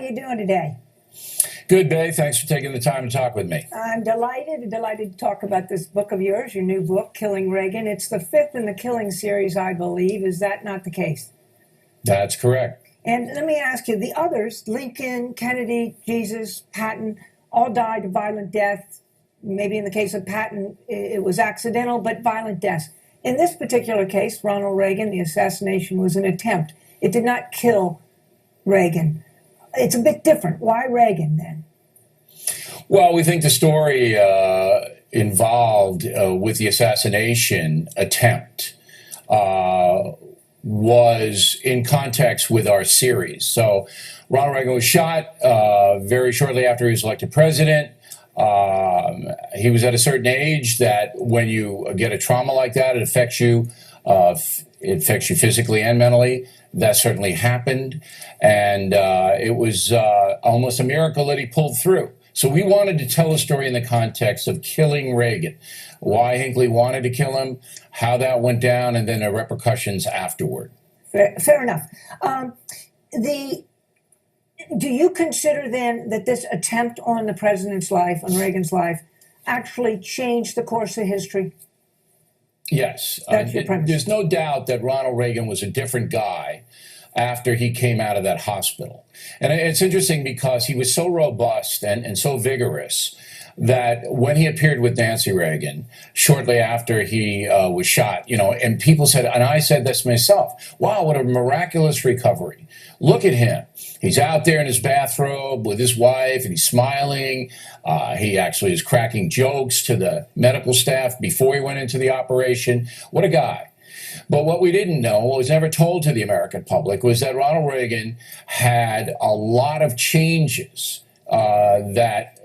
you doing today? Good, Bay. Thanks for taking the time to talk with me. I'm delighted to talk about this book of yours, your new book, Killing Reagan. It's the fifth in the Killing series, I believe. Is that not the case? That's correct. And let me ask you, the others, Lincoln, Kennedy, Jesus, Patton, all died a violent death. Maybe in the case of Patton, it was accidental, but violent deaths. In this particular case, Ronald Reagan, the assassination was an attempt. It did not kill Reagan. It's a bit different. Why Reagan then? Well, we think the story involved with the assassination attempt was in context with our series. So Ronald Reagan was shot very shortly after he was elected president. He was at a certain age that when you get a trauma like that, it affects you physically and mentally. That certainly happened. And it was almost a miracle that he pulled through. So we wanted to tell a story in the context of killing Reagan, why Hinckley wanted to kill him, how that went down, and then the repercussions afterward. Fair enough. Do you consider then that this attempt on the president's life, on Reagan's life, actually changed the course of history? Yes. That's your premise. There's no doubt that Ronald Reagan was a different guy after he came out of that hospital. And it's interesting because he was so robust and so vigorous that when he appeared with Nancy Reagan, shortly after he was shot, and people said, and I said this myself, wow, what a miraculous recovery. Look at him. He's out there in his bathrobe with his wife, and he's smiling. He actually is cracking jokes to the medical staff before he went into the operation. What a guy. But what we didn't know, what was never told to the American public, was that Ronald Reagan had a lot of changes that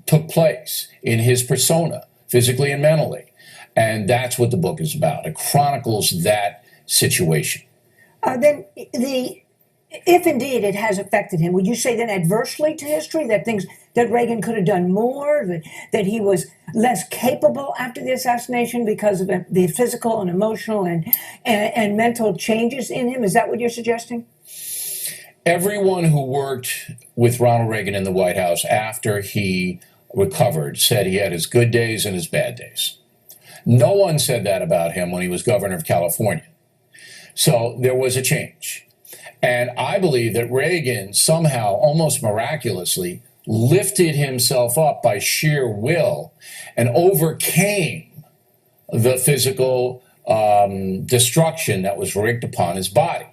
took place in his persona, physically and mentally. And that's what the book is about. It chronicles that situation. Then if indeed it has affected him, would you say then adversely to history, that Reagan could have done more, that he was less capable after the assassination because of the physical and emotional and mental changes in him? Is that what you're suggesting? Everyone who worked with Ronald Reagan in the White House after he recovered said he had his good days and his bad days. No one said that about him when he was governor of California. So there was a change. And I believe that Reagan somehow, almost miraculously, lifted himself up by sheer will and overcame the physical destruction that was wreaked upon his body.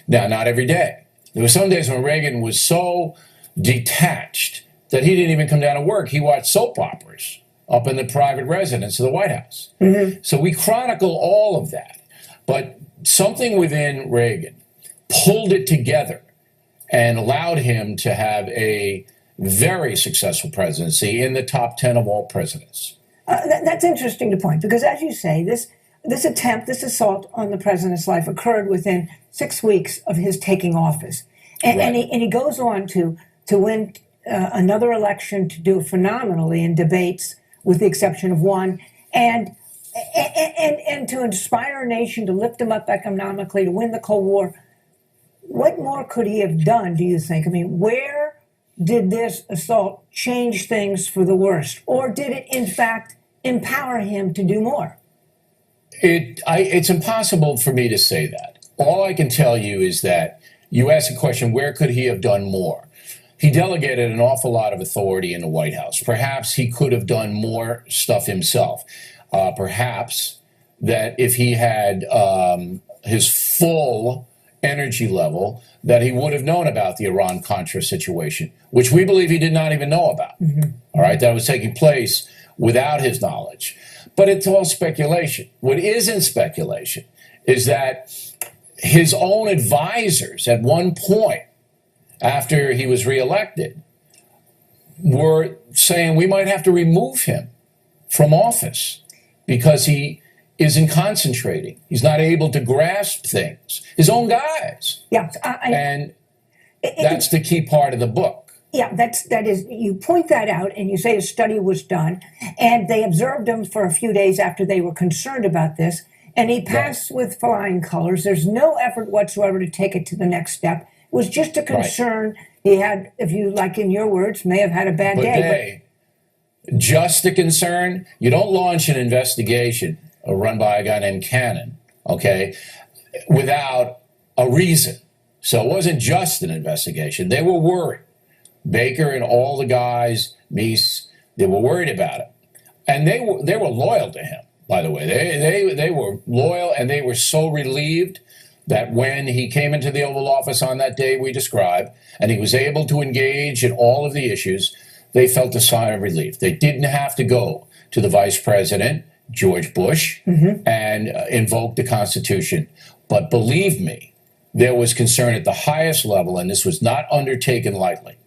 Now, not every day. There were some days when Reagan was so detached that he didn't even come down to work. He watched soap operas up in the private residence of the White House. Mm-hmm. So we chronicle all of that. But something within Reagan pulled it together and allowed him to have a very successful presidency in the top 10 of all presidents. That's interesting to point, because as you say, this assault on the president's life occurred within 6 weeks of his taking office. And, right. and he goes on to win another election, to do phenomenally in debates, with the exception of one, and to inspire a nation, to lift them up economically, to win the Cold War. What more could he have done, do you think? I mean, where did this assault change things for the worst? Or did it, in fact, empower him to do more? It's impossible for me to say that. All I can tell you is that you asked the question, where could he have done more? He delegated an awful lot of authority in the White House. Perhaps he could have done more stuff himself. Perhaps that if he had his full energy level, that he would have known about the Iran-Contra situation, which we believe he did not even know about. Mm-hmm. All right, that was taking place without his knowledge. But it's all speculation. What isn't speculation is that his own advisors at one point, after he was reelected, were saying we might have to remove him from office because he isn't concentrating. He's not able to grasp things. His own guys. Yeah, and that's the key part of the book. Yeah, that is. You point that out, and you say a study was done, and they observed him for a few days after they were concerned about this, and he passed with flying colors. There's no effort whatsoever to take it to the next step. was just a concern. He had, if you like in your words, may have had a bad day. Just a concern. You don't launch an investigation run by a guy named Cannon, okay, without a reason. So it wasn't just an investigation. They were worried. Baker and all the guys, Meese, they were worried about it. And they were loyal to him, by the way. They were loyal, and they were so relieved that when he came into the Oval Office on that day we described, and he was able to engage in all of the issues, they felt a sigh of relief. They didn't have to go to the Vice President, George Bush, and invoke the Constitution. But believe me, there was concern at the highest level, and this was not undertaken lightly.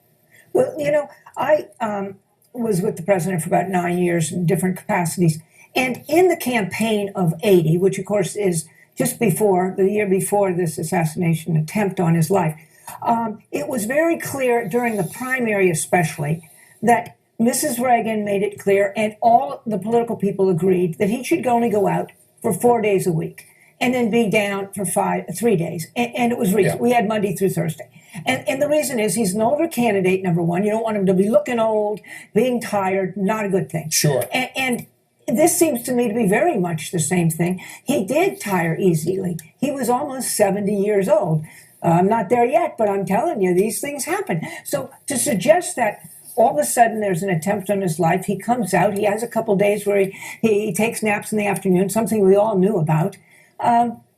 Well, you know, I was with the president for about 9 years in different capacities. And in the campaign of 80, which of course is just before, the year before this assassination attempt on his life, it was very clear during the primary especially that Mrs. Reagan made it clear, and all the political people agreed, that he should only go out for 4 days a week and then be down for 3 days. And it was reason. We had Monday through Thursday. And the reason is he's an older candidate, number one. You don't want him to be looking old, being tired, not a good thing. Sure. And this seems to me to be very much the same thing. He did tire easily. He was almost 70 years old. I'm not there yet, but I'm telling you, these things happen. So to suggest that all of a sudden there's an attempt on his life, he comes out, he has a couple days where he takes naps in the afternoon, something we all knew about.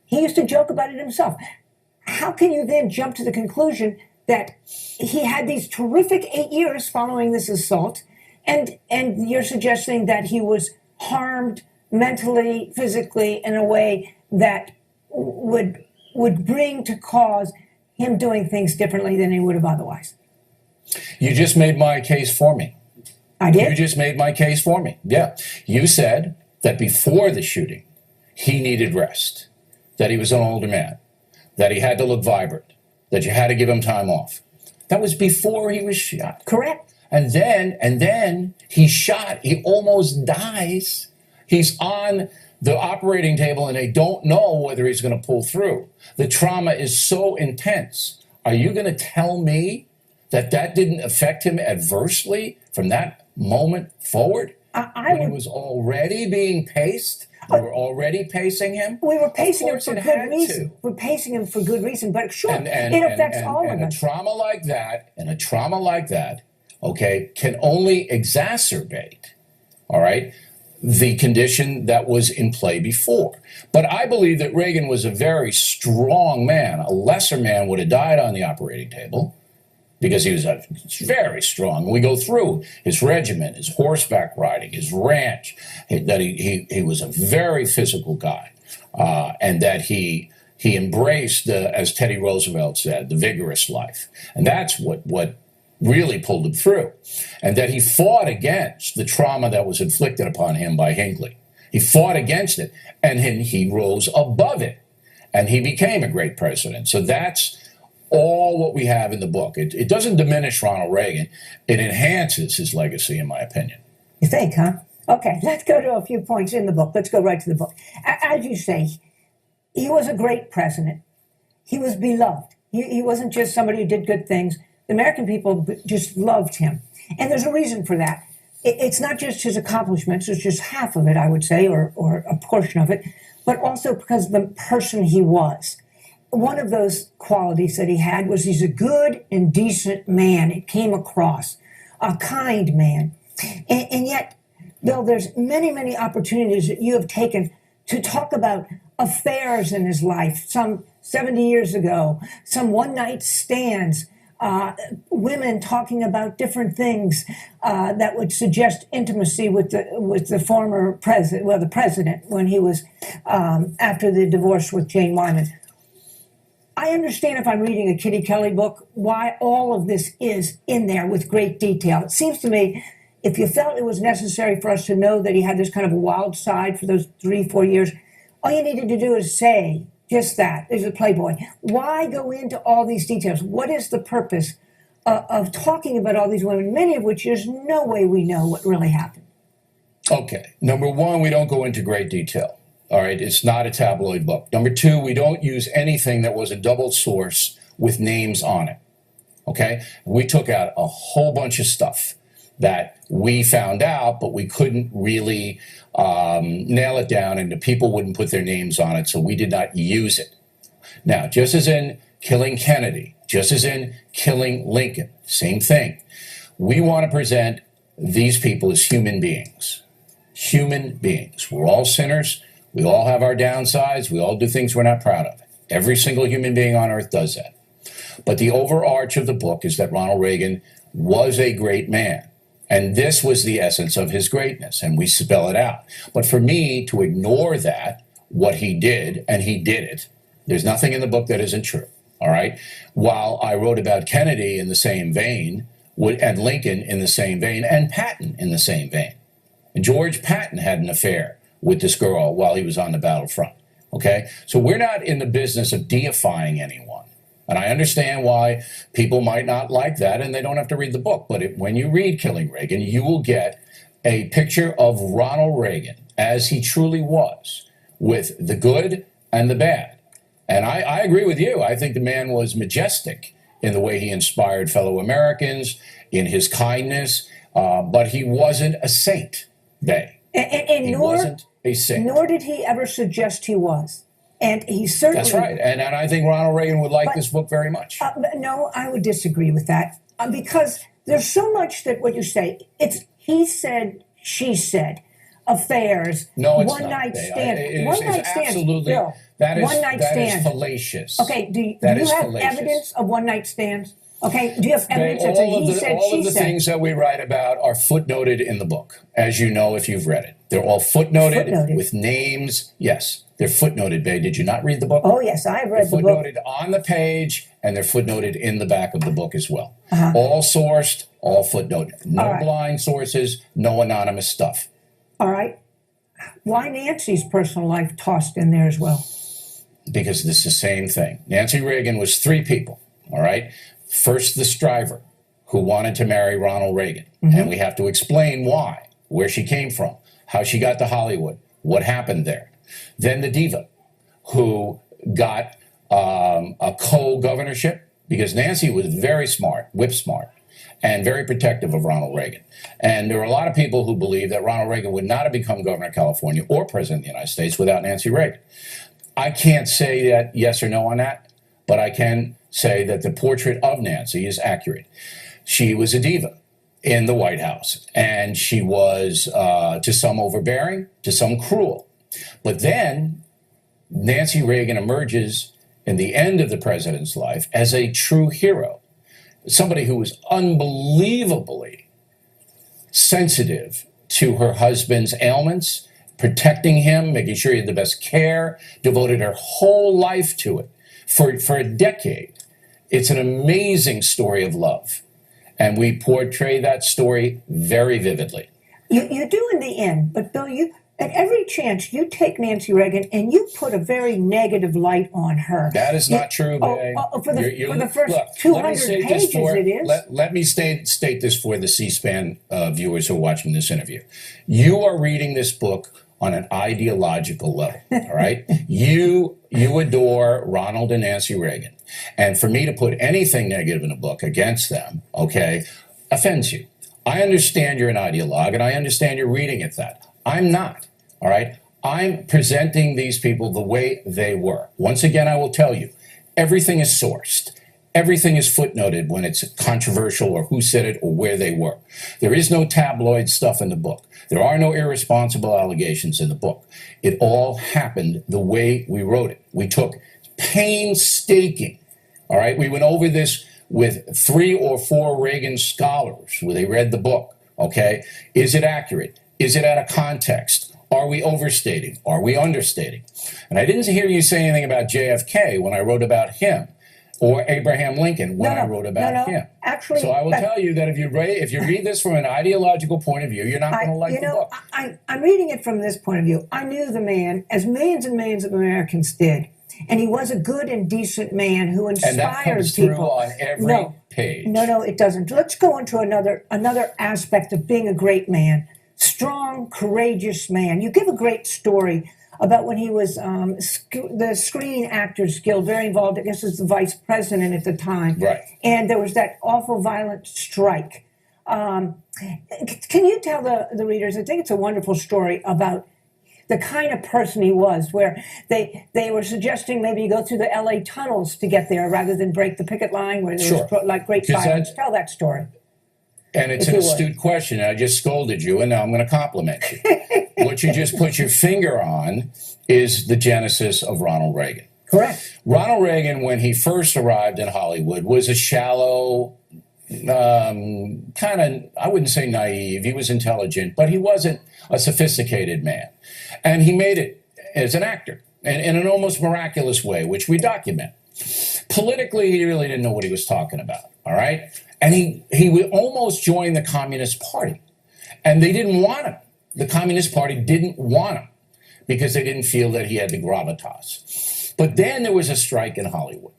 He used to joke about it himself. How can you then jump to the conclusion that he had these terrific 8 years following this assault, and you're suggesting that he was harmed mentally, physically, in a way that would bring to cause him doing things differently than he would have otherwise? You just made my case for me. I did? You just made my case for me. Yeah. You said that before the shooting, he needed rest, that he was an older man, that he had to look vibrant, that you had to give him time off. That was before he was shot. Correct. And then he's shot. He almost dies. He's on the operating table, and they don't know whether he's going to pull through. The trauma is so intense. Are you going to tell me that didn't affect him adversely from that moment forward? When he was already being paced? We were already pacing him? We were pacing him for good reason. We're pacing him for good reason, but sure, it affects all of us. And a trauma like that, okay, can only exacerbate, all right, the condition that was in play before. But I believe that Reagan was a very strong man. A lesser man would have died on the operating table, because he was very strong. We go through his regiment, his horseback riding, his ranch, that he was a very physical guy, and that he embraced, as Teddy Roosevelt said, the vigorous life. And that's what really pulled him through. And that he fought against the trauma that was inflicted upon him by Hinckley. He fought against it, and then he rose above it, and he became a great president. So that's all what we have in the book. It doesn't diminish Ronald Reagan. It enhances his legacy, in my opinion. You think, huh? Okay, let's go to a few points in the book. Let's go right to the book. As you say, he was a great president. He was beloved. He wasn't just somebody who did good things. The American people just loved him. And there's a reason for that. It's not just his accomplishments. It's just half of it, I would say, or a portion of it, but also because of the person he was. One of those qualities that he had was he's a good and decent man. It came across. A kind man. And yet, Bill, there's many, many opportunities that you have taken to talk about affairs in his life, some 70 years ago, some one-night stands, women talking about different things that would suggest intimacy with the former president, well, the president, when he was after the divorce with Jane Wyman. I understand, if I'm reading a Kitty Kelly book, why all of this is in there with great detail. It seems to me, if you felt it was necessary for us to know that he had this kind of a wild side for those 3-4 years, all you needed to do is say just that. There's a playboy. Why go into all these details? What is the purpose of talking about all these women, many of which there's no way we know what really happened? Okay. Number one, we don't go into great detail. All right, it's not a tabloid book. Number two, we don't use anything that was a double source with names on it. Okay? We took out a whole bunch of stuff that we found out, but we couldn't really nail it down, and the people wouldn't put their names on it, so we did not use it. Now, just as in killing Kennedy, just as in killing Lincoln, same thing. We want to present these people as human beings. Human beings. We're all sinners. We all have our downsides. We all do things we're not proud of. Every single human being on earth does that. But the overarch of the book is that Ronald Reagan was a great man. And this was the essence of his greatness, and we spell it out. But for me to ignore that, what he did, and he did it, there's nothing in the book that isn't true, all right? While I wrote about Kennedy in the same vein, and Lincoln in the same vein, and Patton in the same vein. And George Patton had an affair with this girl while he was on the battlefront, okay? So we're not in the business of deifying anyone. And I understand why people might not like that, and they don't have to read the book. But when you read Killing Reagan, you will get a picture of Ronald Reagan as he truly was, with the good and the bad. And I agree with you. I think the man was majestic in the way he inspired fellow Americans, in his kindness, but he wasn't a saint, Bay. He wasn't a saint. Nor did he ever suggest he was. And he certainly... That's right. And I think Ronald Reagan would like this book very much. No, I would disagree with that. Because there's so much that what you say, it's he said, she said, affairs, no, it's one not, night Bay. stand. One night stand. Absolutely. Bill, that is fallacious. Okay, do you have fallacious. evidence of one night stands? Okay, do you have evidence that he said, all she of the said? things that we write about are footnoted in the book, as you know if you've read it. They're all footnoted. With names. Yes, they're footnoted, Bay. Did you not read the book? Oh, yes, I've read the book. They're footnoted on the page, and they're footnoted in the back of the book as well. All sourced, all footnoted. No blind sources, no anonymous stuff. All right. Why Nancy's personal life tossed in there as well? Because it's the same thing. Nancy Reagan was three people, all right? First, the striver who wanted to marry Ronald Reagan. And we have to explain why, where she came from, how she got to Hollywood, what happened there. Then the diva who got a co-governorship, because Nancy was very smart, whip smart, and very protective of Ronald Reagan. And there are a lot of people who believe that Ronald Reagan would not have become governor of California or president of the United States without Nancy Reagan. I can't say that yes or no on that, but I can say that the portrait of Nancy is accurate. She was a diva in the White House, and she was to some overbearing, to some cruel. But then Nancy Reagan emerges in the end of the president's life as a true hero, somebody who was unbelievably sensitive to her husband's ailments, protecting him, making sure he had the best care, devoted her whole life to it for a decade. It's an amazing story of love. And we portray that story very vividly. You do in the end, but Bill, at every chance, you take Nancy Reagan and you put a very negative light on her. That is not true, Bay. For the first 200 pages, it is. Let me state this for the C-SPAN viewers who are watching this interview. You are reading this book on an ideological level, all right? You adore Ronald and Nancy Reagan. And for me to put anything negative in a book against them, okay, offends you. I understand you're an ideologue, and I understand you're reading it that. I'm not, all right? I'm presenting these people the way they were. Once again, I will tell you, everything is sourced. Everything is footnoted when it's controversial or who said it or where they were. There is no tabloid stuff in the book. There are no irresponsible allegations in the book. It all happened the way we wrote it. We took painstaking, all right? We went over this with 3 or 4 Reagan scholars where they read the book, okay? Is it accurate? Is it out of context? Are we overstating? Are we understating? And I didn't hear you say anything about JFK when I wrote about him, or Abraham Lincoln when I wrote about him. Actually, so I will tell you that if you read this from an ideological point of view, you're not going to like the book. I'm reading it from this point of view. I knew the man, as millions and millions of Americans did, and he was a good and decent man who inspired and that comes people. Through on every page. No, it doesn't. Let's go into another aspect of being a great man. Strong, courageous man. You give a great story about when he was the Screen Actors Guild, very involved. I guess was the vice president at the time. Right. And there was that awful violent strike. Can you tell the readers? I think it's a wonderful story about the kind of person he was, where they were suggesting maybe you go through the LA tunnels to get there rather than break the picket line where there was like great violence. Tell that story. And it's an astute question. I just scolded you, and now I'm going to compliment you. What you just put your finger on is the genesis of Ronald Reagan. Correct. Ronald Reagan, when he first arrived in Hollywood, was a shallow, kind of, I wouldn't say naive, he was intelligent, but he wasn't a sophisticated man. And he made it as an actor, and in an almost miraculous way, which we document. Politically, he really didn't know what he was talking about, all right? And he would almost join the Communist Party. And they didn't want him. The Communist Party didn't want him because they didn't feel that he had the gravitas. But then there was a strike in Hollywood.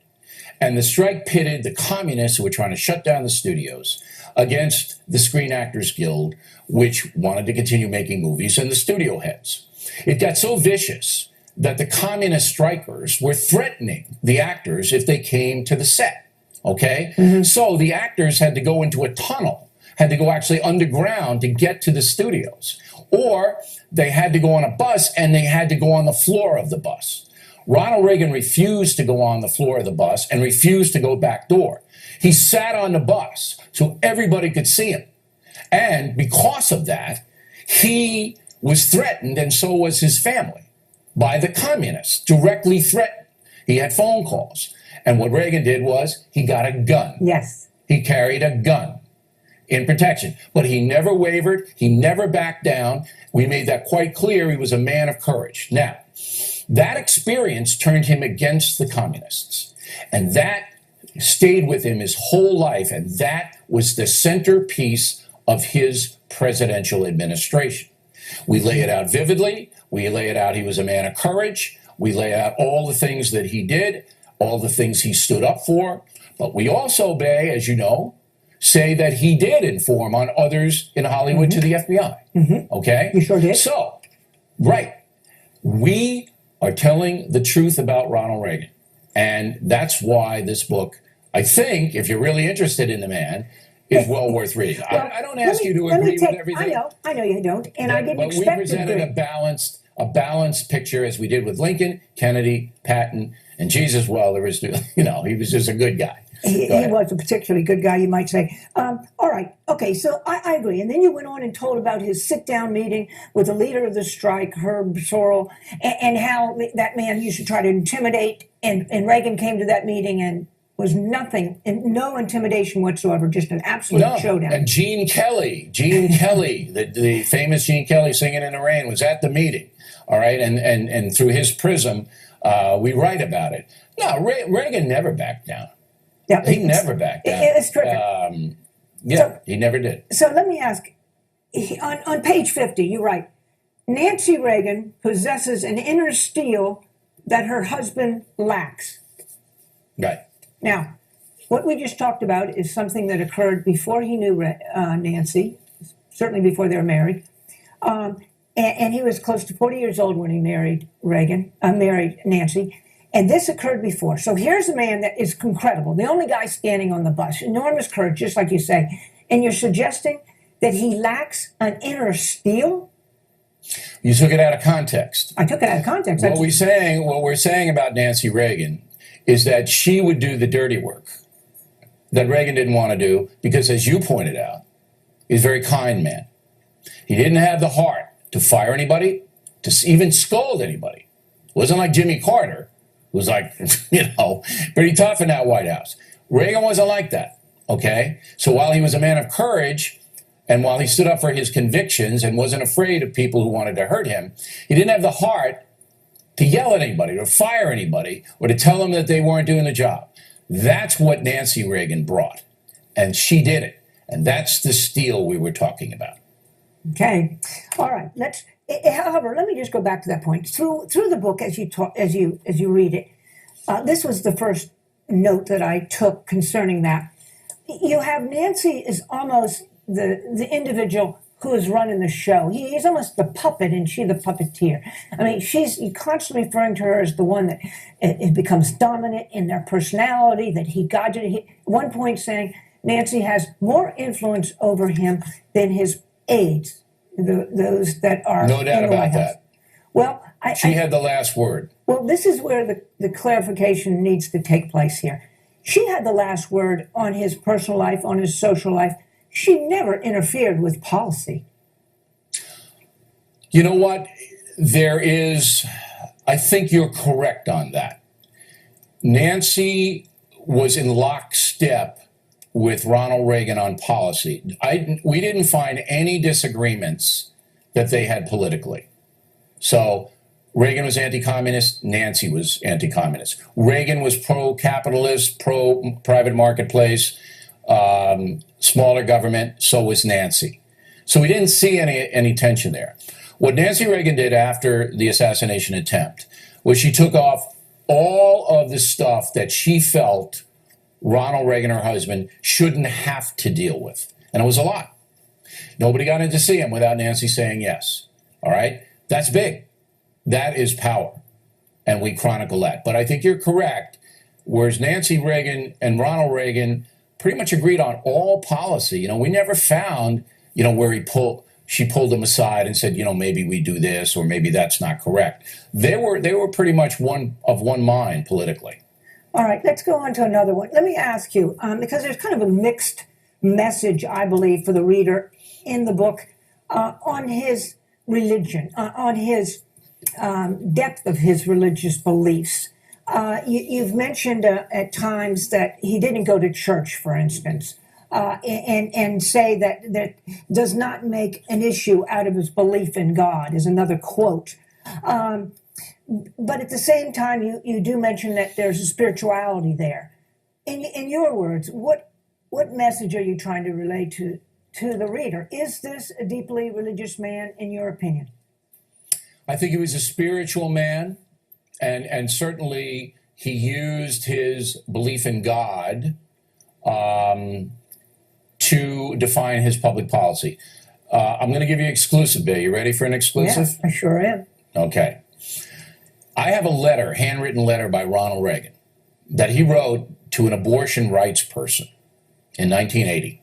And the strike pitted the communists who were trying to shut down the studios against the Screen Actors Guild, which wanted to continue making movies, and the studio heads. It got so vicious that the communist strikers were threatening the actors if they came to the set. Okay? Mm-hmm. So the actors had to go into a tunnel, had to go actually underground to get to the studios. Or they had to go on a bus, and they had to go on the floor of the bus. Ronald Reagan refused to go on the floor of the bus and refused to go back door. He sat on the bus so everybody could see him. And because of that, he was threatened, and so was his family, by the communists, directly threatened. He had phone calls. And what Reagan did was he got a gun. Yes. He carried a gun in protection. But he never wavered. He never backed down. We made that quite clear. He was a man of courage. Now, that experience turned him against the communists. And that stayed with him his whole life. And that was the centerpiece of his presidential administration. We lay it out vividly. We lay it out he was a man of courage. We lay out all the things that he did, all the things he stood up for. But we also, Bay, as you know, say that he did inform on others in Hollywood to the FBI. Mm-hmm. Okay? You sure did. So, right. We are telling the truth about Ronald Reagan. And that's why this book, I think, if you're really interested in the man, is well worth reading. Well, I don't ask you to agree with everything. I know you don't, and I didn't expect we presented a balanced picture, as we did with Lincoln, Kennedy, Patton, and Jesus. Well, there was, he was just a good guy. He was a particularly good guy, you might say. All right, okay, so I agree. And then you went on and told about his sit-down meeting with the leader of the strike, Herb Sorrell, and how that man used to try to intimidate, and Reagan came to that meeting and was nothing, and no intimidation whatsoever, just an absolute showdown. And Gene Kelly, the famous Gene Kelly, Singing in the Rain, was at the meeting, all right? And through his prism, we write about it. No, Reagan never backed down. Yeah, he never backed down. It's terrific. He never did. So let me ask, on page 50, you write, Nancy Reagan possesses an inner steel that her husband lacks. Right. Now, what we just talked about is something that occurred before he knew Nancy, certainly before they were married. And he was close to 40 years old when he married Nancy. And this occurred before. So here's a man that is incredible, the only guy standing on the bus, enormous courage, just like you say. And you're suggesting that he lacks an inner steel? You took it out of context. I took it out of context. What we're saying about Nancy Reagan is that she would do the dirty work that Reagan didn't want to do because, as you pointed out, he's a very kind man. He didn't have the heart to fire anybody, to even scold anybody. It wasn't like Jimmy Carter, who was like, pretty tough in that White House. Reagan wasn't like that, okay? So while he was a man of courage, and while he stood up for his convictions and wasn't afraid of people who wanted to hurt him, he didn't have the heart to yell at anybody, or fire anybody, or to tell them that they weren't doing the job. That's what Nancy Reagan brought, and she did it. And that's the steel we were talking about. Okay, all right. However, let me just go back to that point. Through the book, as you read it, this was the first note that I took concerning that. You have Nancy is almost the individual who is running the show. He's almost the puppet and she the puppeteer. I mean, she's constantly referring to her as the one that it becomes dominant in their personality, that he got to. At one point saying Nancy has more influence over him than his aides, those that are No doubt in the White about House. that. Well, She had the last word. well, this is where the clarification needs to take place here. She had the last word on his personal life, on his social life. She never interfered with policy. You know what? I think you're correct on that. Nancy was in lockstep with Ronald Reagan on policy. We didn't find any disagreements that they had politically. So Reagan was anti-communist, Nancy was anti-communist. Reagan was pro-capitalist, pro-private marketplace, smaller government, so was Nancy. So we didn't see any tension there. What Nancy Reagan did after the assassination attempt was she took off all of the stuff that she felt Ronald Reagan, her husband, shouldn't have to deal with. And it was a lot. Nobody got in to see him without Nancy saying yes. All right? That's big. That is power. And we chronicle that. But I think you're correct. Whereas Nancy Reagan and Ronald Reagan pretty much agreed on all policy. We never found, where she pulled him aside and said, maybe we do this or maybe that's not correct. They were pretty much one mind politically. All right, let's go on to another one. Let me ask you, because there's kind of a mixed message, I believe, for the reader in the book on his religion, on his depth of his religious beliefs. You've mentioned at times that he didn't go to church, for instance, and say that does not make an issue out of his belief in God, is another quote. But at the same time, you do mention that there's a spirituality there. In your words, what message are you trying to relay to the reader? Is this a deeply religious man, in your opinion? I think he was a spiritual man, and certainly he used his belief in God to define his public policy. I'm going to give you exclusive, Bay. You ready for an exclusive? Yeah, I sure am. Okay. I have a handwritten letter by Ronald Reagan that he wrote to an abortion rights person in 1980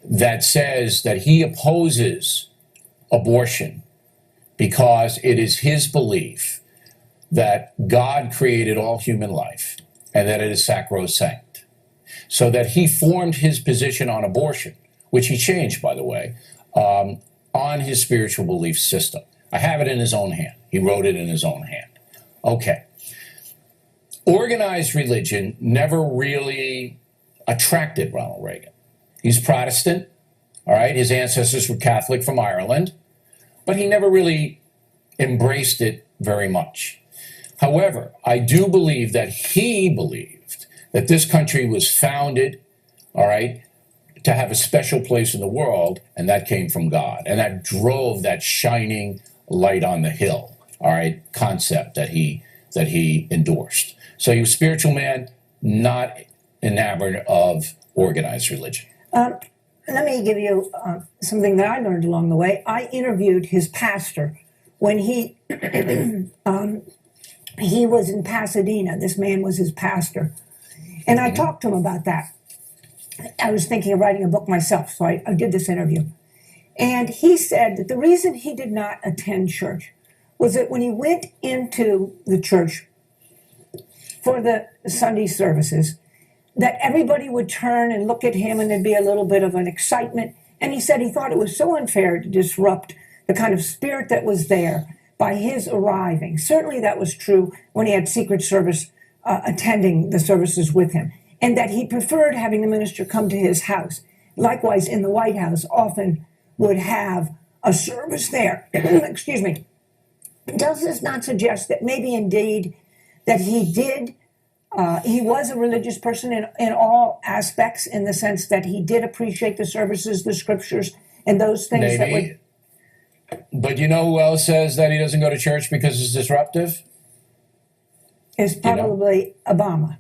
that says that he opposes abortion because it is his belief that God created all human life and that it is sacrosanct. So that he formed his position on abortion, which he changed, by the way, on his spiritual belief system. I have it in his own hand. He wrote it in his own hand. Okay. Organized religion never really attracted Ronald Reagan. He's Protestant, all right? His ancestors were Catholic from Ireland, but he never really embraced it very much. However, I do believe that he believed that this country was founded, all right, to have a special place in the world, and that came from God. And that drove that shining light on the hill, all right, concept that he endorsed. So he was a spiritual man, not enamored of organized religion. Let me give you something that I learned along the way. I interviewed his pastor when he he was in Pasadena. This man was his pastor. And I talked to him about that. I was thinking of writing a book myself, so I did this interview. And he said that the reason he did not attend church was that when he went into the church for the Sunday services, that everybody would turn and look at him and there'd be a little bit of an excitement. And he said he thought it was so unfair to disrupt the kind of spirit that was there by his arriving. Certainly that was true when he had Secret Service attending the services with him, and that he preferred having the minister come to his house. Likewise, in the White House, often would have a service there. Excuse me. Does this not suggest that maybe indeed that he was a religious person in all aspects, in the sense that he did appreciate the services, the scriptures, and those things Maybe. that would... But you know who else says that he doesn't go to church because it's disruptive? Is probably Obama.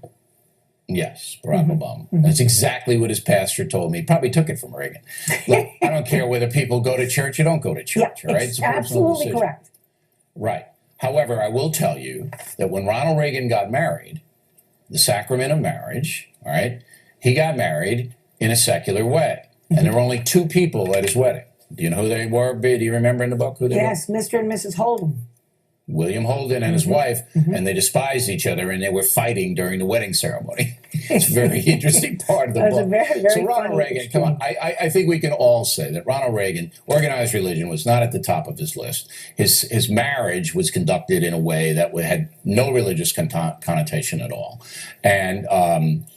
Yes, Barack Obama. That's exactly what his pastor told me. He probably took it from Reagan. Look, I don't care whether people go to church or don't go to church, Yeah, right? it's a personal absolutely decision. correct. Right. However, I will tell you that when Ronald Reagan got married, the sacrament of marriage, all right, he got married in a secular way. And there were only two people at his wedding. Do you know who they were? Do you remember in the book who they were? Yes, Mr. and Mrs. Holden. William Holden and his wife, and they despised each other, and they were fighting during the wedding ceremony. It's a very interesting part of the That was a book. very, very So Ronald funny Reagan, come on, I think we can all say that Ronald Reagan, organized religion was not at the top of his list. His marriage was conducted in a way that had no religious connotation at all, and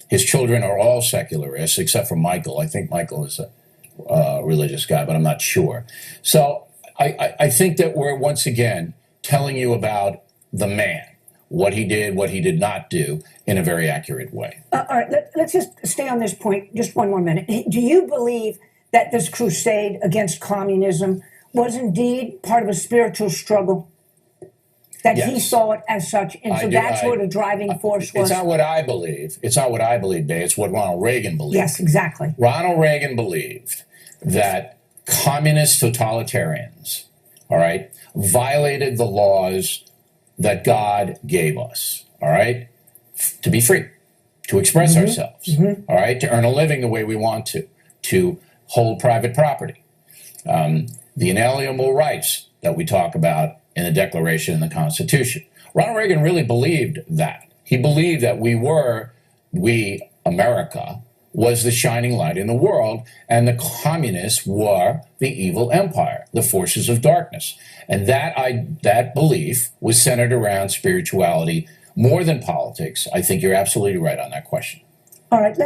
his children are all secularists except for Michael. I think Michael is a religious guy, but I'm not sure. So I think that we're once again telling you about the man, what he did not do in a very accurate way. All right, let's just stay on this point just one more minute. Do you believe that this crusade against communism was indeed part of a spiritual struggle? That he Yes. saw it as such, and so that's what a driving force was? It's not what I believe. It's not what I believe, Bay. It's what Ronald Reagan believed. Yes, exactly. Ronald Reagan believed that communist totalitarians, all right, violated the laws that God gave us, all right, to be free, to express ourselves, all right, to earn a living the way we want to hold private property, the inalienable rights that we talk about in the Declaration and the Constitution. Ronald Reagan really believed that. He believed that we, America, was the shining light in the world, and the communists were the evil empire, the forces of darkness. And that belief was centered around spirituality more than politics. I think you're absolutely right on that question. All right,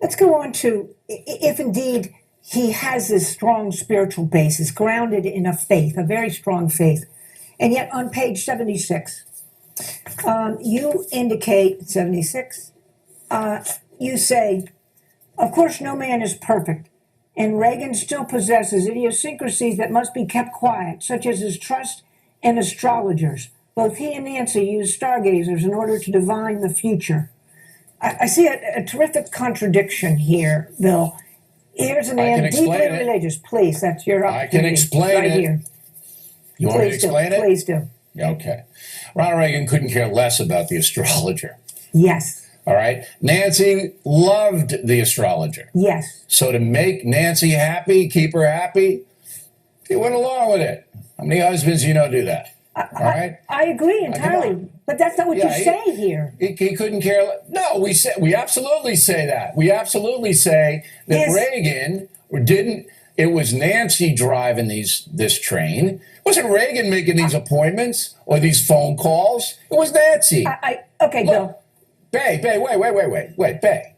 let's go on to, if indeed he has this strong spiritual basis, grounded in a faith, a very strong faith, and yet on page 76, you indicate, 76, you say, of course, no man is perfect, and Reagan still possesses idiosyncrasies that must be kept quiet, such as his trust in astrologers. Both he and Nancy used stargazers in order to divine the future. I see a terrific contradiction here, Bill. Here's a man deeply religious. Please, that's your opportunity. I can explain right it. Here. You want me to explain it? Please do. Okay. Ronald Reagan couldn't care less about the astrologer. Yes. All right. Nancy loved the astrologer. Yes. So to make Nancy happy, keep her happy, he went along with it. How many husbands do that? All right. I agree entirely, but that's not what you say here. He couldn't care. No, we absolutely say that. We absolutely say that Reagan didn't. It was Nancy driving this train. It wasn't Reagan making these appointments or these phone calls. It was Nancy. Okay, Look, Bill. Bay, wait, Bay.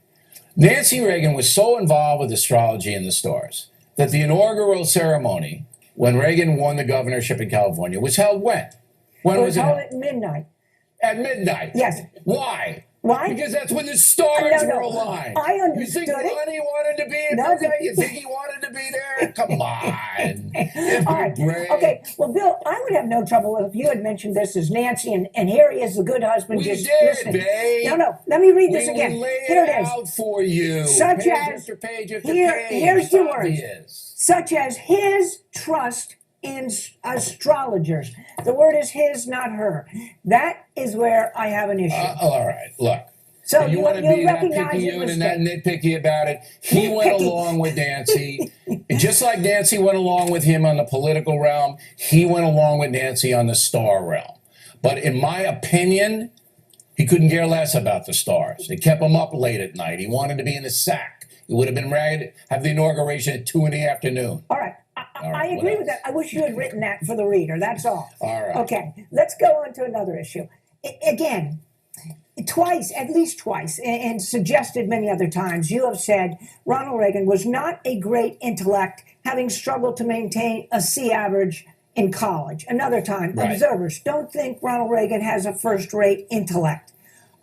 Nancy Reagan was so involved with astrology and the stars that the inaugural ceremony, when Reagan won the governorship in California, was held when? When It was held held? at midnight. At midnight. Yes. Why? Why? Because that's when the stars No. were aligned. I You understood think it. Ronnie wanted to be in No, there? You think he wanted to be there? Come on. Give All me a right. break. Okay. Well, Bill, I would have no trouble if you had mentioned this as Nancy, and here he is, the good husband. We just did, listening. babe. No. Let me read this We again. lay Here it it is. out for you. Such page as after page after here. page. Here's the words. Obvious. Such as his trust in astrologers. The word is his, not her. That is where I have an issue. All right. Look. So you you want to be that recognize picky your and that mistake. nitpicky about it. He went Nitpicky. along with Nancy. Just like Nancy went along with him on the political realm, he went along with Nancy on the star realm. But in my opinion, he couldn't care less about the stars. They kept him up late at night. He wanted to be in the sack. He would have been ready to have the inauguration at 2 p.m. All right. I agree with that. I wish you had written that for the reader. That's all. All right. Okay. Let's go on to another issue. Again, at least twice, and suggested many other times, you have said Ronald Reagan was not a great intellect, having struggled to maintain a C average in college. Another time, Right. Observers don't think Ronald Reagan has a first-rate intellect.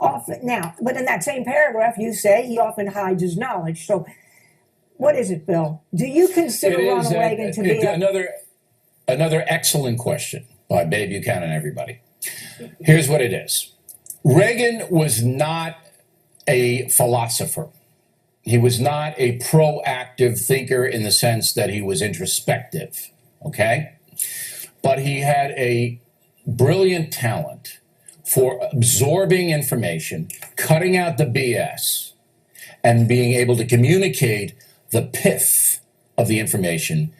But in that same paragraph, you say he often hides his knowledge. So what is it, Bill? Do you consider Ronald Reagan to be another excellent question by Bay Buchanan, everybody. Here's what it is. Reagan was not a philosopher. He was not a proactive thinker in the sense that he was introspective, okay? But he had a brilliant talent for absorbing information, cutting out the BS, and being able to communicate the pith of the information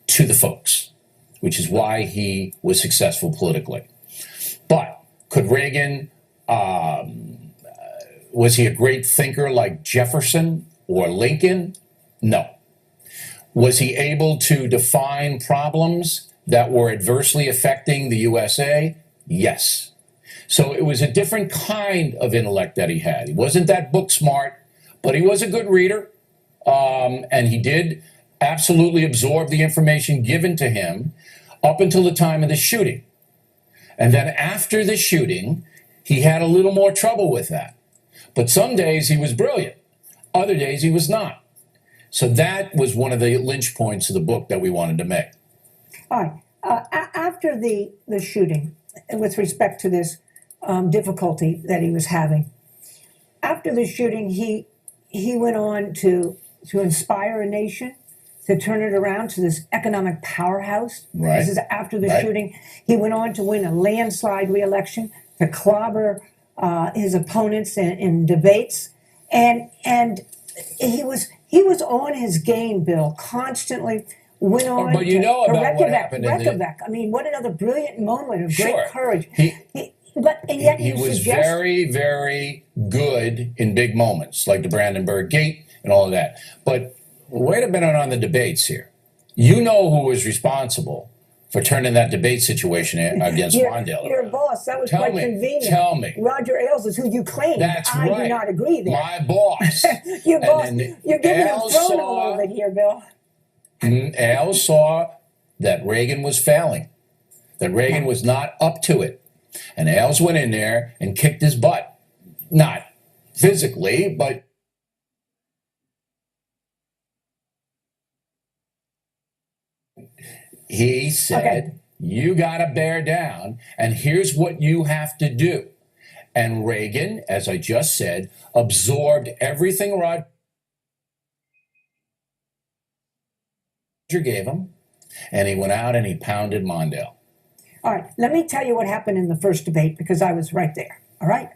to the folks, which is why he was successful politically. But could Reagan, was he a great thinker like Jefferson or Lincoln? No. Was he able to define problems that were adversely affecting the USA? Yes. So it was a different kind of intellect that he had. He wasn't that book smart, but he was a good reader. And he did absolutely absorb the information given to him up until the time of the shooting. And then after the shooting, he had a little more trouble with that. But some days he was brilliant. Other days he was not. So that was one of the lynch points of the book that we wanted to make. All right. After the shooting, with respect to this difficulty that he was having, after the shooting, he went on to inspire a nation, to turn it around to this economic powerhouse. Right. This is after the shooting. He went on to win a landslide re-election, to clobber his opponents in debates, and he was on his game, Bill, constantly. Went on but you know about what happened in Reykjavik. I mean, what another brilliant moment of Sure. great courage. And yet He was very, very good in big moments, like the Brandenburg Gate and all of that. But wait a minute on the debates here. You know who was responsible for turning that debate situation against Mondale. Your boss, that was quite convenient. Tell me. Roger Ailes is who you claim. That's I right. do not agree there. My boss. Your boss. then You're giving him Ailes throne saw- all over it here, Bill. Ailes saw that Reagan was failing, that Reagan was not up to it. And Ailes went in there and kicked his butt. Not physically, but he said, you got to bear down, and here's what you have to do. And Reagan, as I just said, absorbed everything Roger gave him, and he went out and he pounded Mondale. All right, let me tell you what happened in the first debate, because I was right there. All right,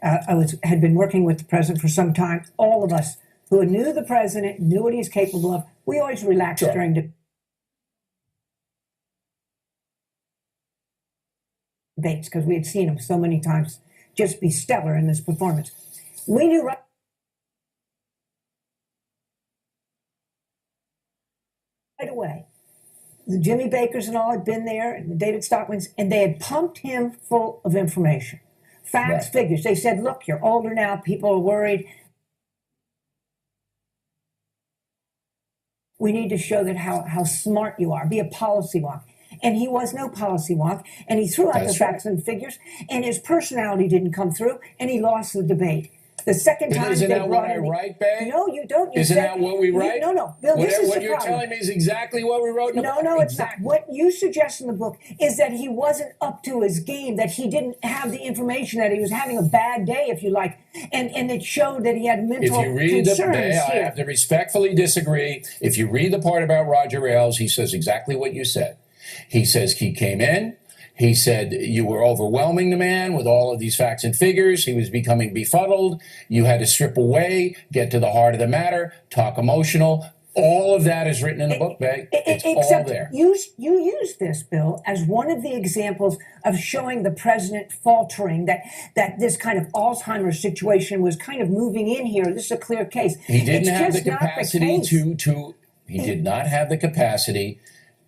had been working with the president for some time. All of us who knew the president, knew what he's capable of, we always relaxed during debates because we had seen him so many times just be stellar in this performance. We knew right away. The Jimmy Bakers and all had been there, and the David Stockwins, and they had pumped him full of information. Facts, figures. They said, look, you're older now, people are worried. We need to show that how smart you are. Be a policy wonk. And he was no policy wonk, and he threw out the facts and figures, and his personality didn't come through, and he lost the debate. The second time isn't they that brought what I him, write, Bay? No, you don't. You Isn't said, that what we write? No, Bill, this is what the you're problem. telling me is exactly what we wrote in the book. No, it's not. What you suggest in the book is that he wasn't up to his game, that he didn't have the information, that he was having a bad day, if you like, and it showed that he had mental If you read the concerns Bay, I here. have to respectfully disagree. If you read the part about Roger Ailes, he says exactly what you said. He says he came in. He said you were overwhelming the man with all of these facts and figures. He was becoming befuddled. You had to strip away, get to the heart of the matter, talk emotional. All of that is written in the book, Bay. It's all there. You use this, Bill, as one of the examples of showing the president faltering, that this kind of Alzheimer's situation was kind of moving in here. This is a clear case. He didn't have the just not capacity case. he did not have the capacity.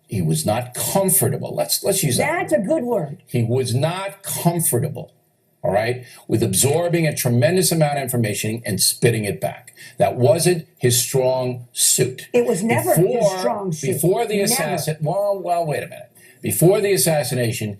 He was not comfortable. Let's use that. That's a good word. He was not comfortable, all right, with absorbing a tremendous amount of information and spitting it back. That wasn't his strong suit. It was never his strong suit. Before the assassination, well, wait a minute. Before the assassination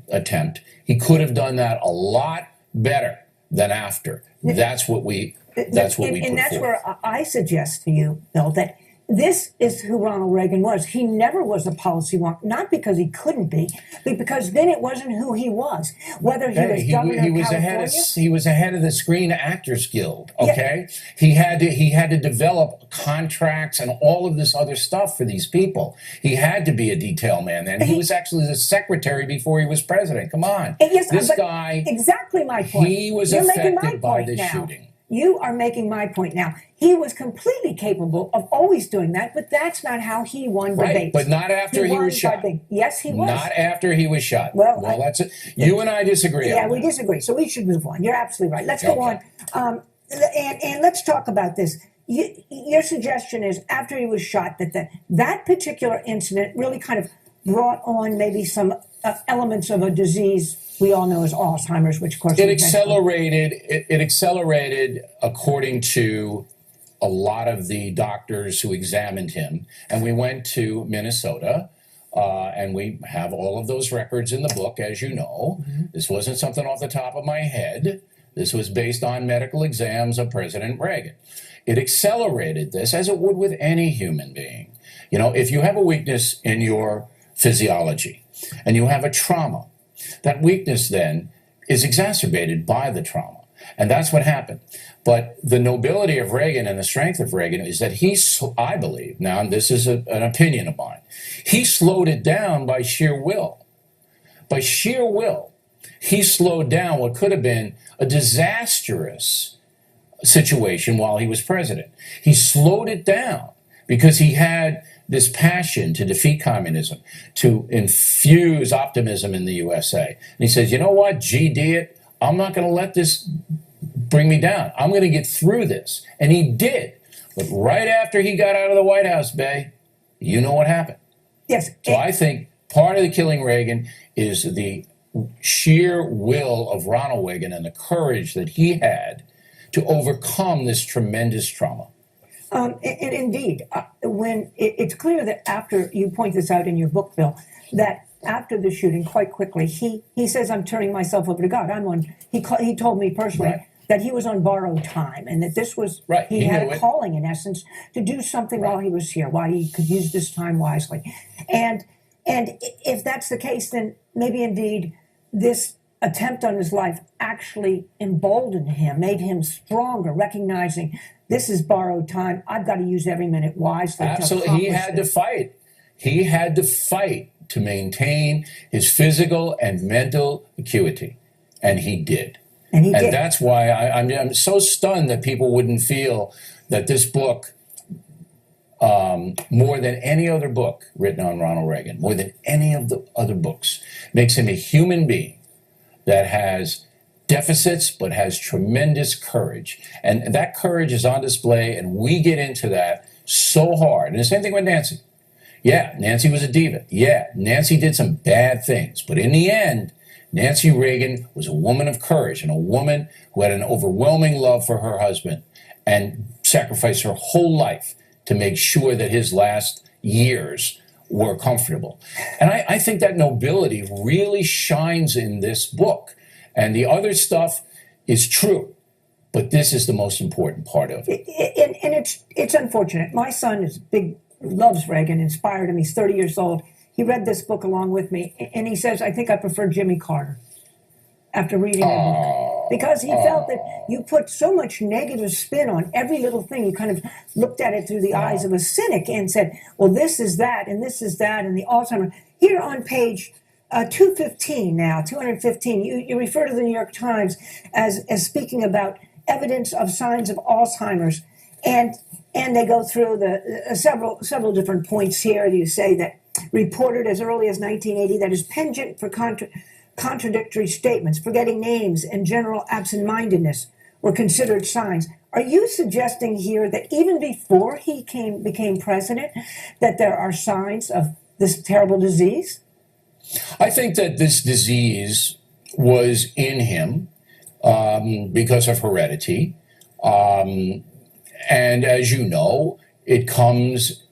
attempt, he could have done that a lot better than after. That's what we put And that's forth. where I suggest to you, Bill, that this is who Ronald Reagan was. He never was a policy wonk, not because he couldn't be, but because then it wasn't who he was. Whether he was governor of California, he was ahead of the Screen Actors Guild. Okay, yeah. He had to develop contracts and all of this other stuff for these people. He had to be a detail man. Then he was actually the secretary before he was president. Come on, yes, this guy. Exactly my point. He was affected by the shooting. You are making my point now. He was completely capable of always doing that, but that's not how he won debates. But not after he was shot. Yes, he was. Not after he was shot. Well, that's it. You and I disagree. Yeah, we disagree. So we should move on. You're absolutely right. Let's go on. And let's talk about this. Your suggestion is after he was shot that particular incident really kind of brought on maybe some elements of a disease we all know as Alzheimer's, which of course it accelerated. It accelerated according to a lot of the doctors who examined him, and we went to Minnesota, and we have all of those records in the book, as you know. Mm-hmm. This wasn't something off the top of my head. This was based on medical exams of President Reagan. It accelerated this, as it would with any human being. You know, if you have a weakness in your physiology and you have a trauma, that weakness then is exacerbated by the trauma. And that's what happened. But the nobility of Reagan and the strength of Reagan is that I believe, now this is an opinion of mine, he slowed it down by sheer will. By sheer will, he slowed down what could have been a disastrous situation while he was president. He slowed it down because he had this passion to defeat communism, to infuse optimism in the USA. And he says, you know what, GD it, I'm not going to let this bring me down. I'm going to get through this. And he did. But right after he got out of the White House, Bay, you know what happened. Yes. So I think part of the Killing Reagan is the sheer will of Ronald Reagan and the courage that he had to overcome this tremendous trauma. And indeed, when it's clear that after, you point this out in your book, Bill, that after the shooting, quite quickly, he says, I'm turning myself over to God. He told me personally that he was on borrowed time and that this was, he had a calling, in essence, to do something while he was here, while he could use this time wisely. And if that's the case, then maybe indeed this attempt on his life actually emboldened him, made him stronger, recognizing this is borrowed time. I've got to use every minute wisely. Absolutely. He had to fight. He had to fight to maintain his physical and mental acuity. And he did. And that's why I'm so stunned that people wouldn't feel that this book, more than any other book written on Ronald Reagan, more than any of the other books, makes him a human being that has deficits but has tremendous courage. And that courage is on display, and we get into that so hard. And the same thing with Nancy. Yeah, Nancy was a diva. Yeah, Nancy did some bad things. But in the end, Nancy Reagan was a woman of courage and a woman who had an overwhelming love for her husband and sacrificed her whole life to make sure that his last years were comfortable. And I think that nobility really shines in this book. And the other stuff is true, but this is the most important part of it. And it's unfortunate. My son loves Reagan, inspired him. He's 30 years old. He read this book along with me, and he says, I think I prefer Jimmy Carter after reading the book. Because he felt that you put so much negative spin on every little thing. You kind of looked at it through the eyes of a cynic and said, well, this is that, and this is that, and the Alzheimer's. Here on page 215 now, 215, you refer to the New York Times as speaking about evidence of signs of Alzheimer's. And they go through the several different points here. You say that reported as early as 1980, that is penchant for contradictory statements, forgetting names, and general absent-mindedness were considered signs. Are you suggesting here that even before he became president, that there are signs of this terrible disease? I think that this disease was in him because of heredity. And as you know, it comes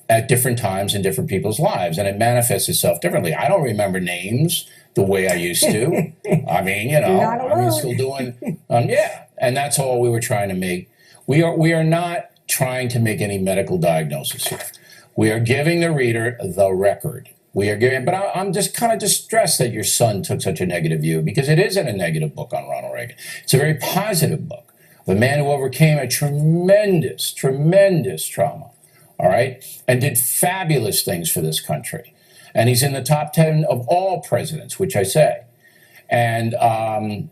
at different times in different people's lives, and it manifests itself differently. I don't remember names the way I used to. I mean, you know, I'm still doing, and that's all we were trying to make. We are not trying to make any medical diagnosis here. We are giving the reader the record. We are giving, but I'm just kind of distressed that your son took such a negative view, because it isn't a negative book on Ronald Reagan. It's a very positive book of a man who overcame a tremendous, tremendous trauma, all right, and did fabulous things for this country. And he's in the top 10 of all presidents, which I say. And,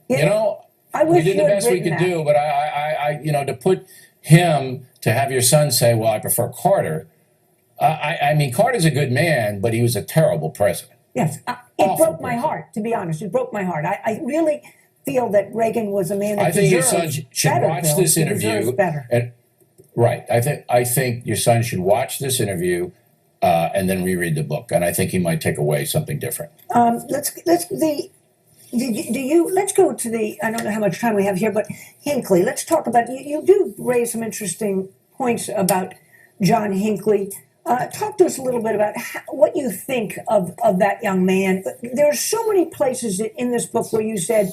you know, we did the best we could do, but I, you know, to put him, to have your son say, well, I prefer Carter. I mean, Carter's a good man, but he was a terrible president. Yes, it broke my heart, to be honest. It broke my heart. I really feel that Reagan was a man that I think your deserved son should better, watch Bill. this He interview. deserves better. And, right. I think your son should watch this interview and then reread the book. And I think he might take away something different. Let's go to the, I don't know how much time we have here, but Hinckley, let's talk about, you do raise some interesting points about John Hinckley. Talk to us a little bit about what you think of that young man. There are so many places in this book where you said,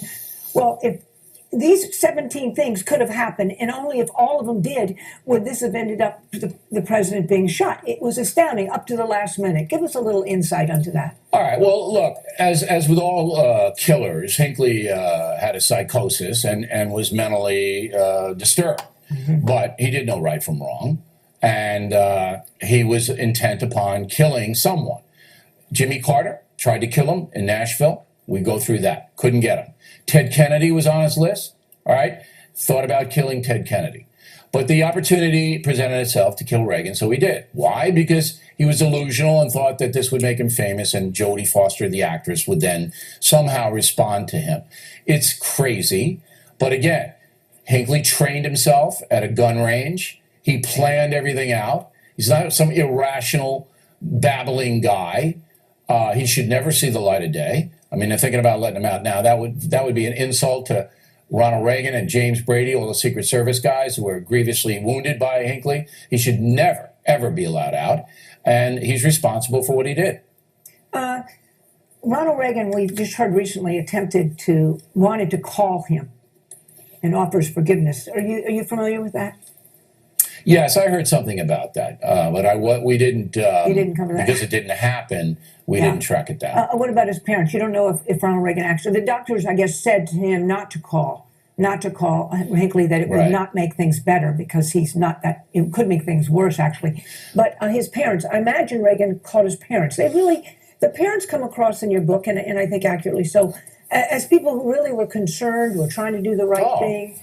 well, if these 17 things could have happened, and only if all of them did would this have ended up the president being shot. It was astounding up to the last minute. Give us a little insight onto that. All right. Well, look, as with all killers, Hinckley had a psychosis and was mentally disturbed. Mm-hmm. But he did know right from wrong. And he was intent upon killing someone. Jimmy Carter tried to kill him in Nashville. We go through that. Couldn't get him. Ted Kennedy was on his list. All right. Thought about killing Ted Kennedy. But the opportunity presented itself to kill Reagan, so he did. Why? Because he was delusional and thought that this would make him famous, and Jodie Foster, the actress, would then somehow respond to him. It's crazy. But again, Hinckley trained himself at a gun range. He planned everything out. He's not some irrational, babbling guy. He should never see the light of day. I mean, they're thinking about letting him out now. That would be an insult to Ronald Reagan and James Brady, all the Secret Service guys who were grievously wounded by Hinckley. He should never, ever be allowed out. And he's responsible for what he did. Ronald Reagan, we've just heard recently, wanted to call him and offers forgiveness. Are you familiar with that? Yes, I heard something about that, but we didn't. You didn't cover that because it didn't happen. We didn't track it down. What about his parents? You don't know if Ronald Reagan actually. The doctors, I guess, said to him not to call Hinckley, that it would not make things better because he's not that. It could make things worse, actually. But his parents, I imagine Reagan called his parents. The parents come across in your book, and I think accurately so, as people who really were concerned, were trying to do the right thing.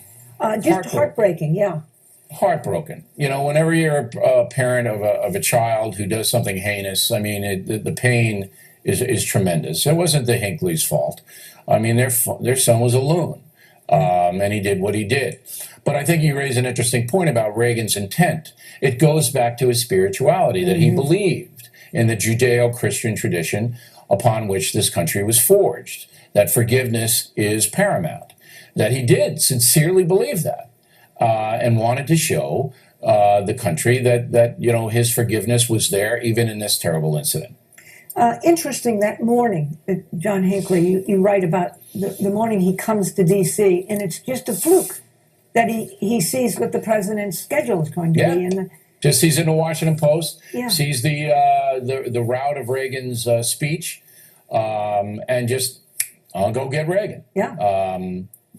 Just heartbreaking, yeah. Heartbroken. You know, whenever you're a parent of a child who does something heinous, I mean, the pain is tremendous. It wasn't the Hinckley's fault. I mean, their son was a loon, and he did what he did. But I think you raise an interesting point about Reagan's intent. It goes back to his spirituality, that he believed in the Judeo-Christian tradition upon which this country was forged, that forgiveness is paramount, that he did sincerely believe that. And wanted to show the country that his forgiveness was there even in this terrible incident. Interesting, that morning, John Hinckley, you write about the morning he comes to D.C., and it's just a fluke that he sees what the president's schedule is going to be. Just sees it in the Washington Post, sees the route of Reagan's speech, and just, I'll go get Reagan. Yeah.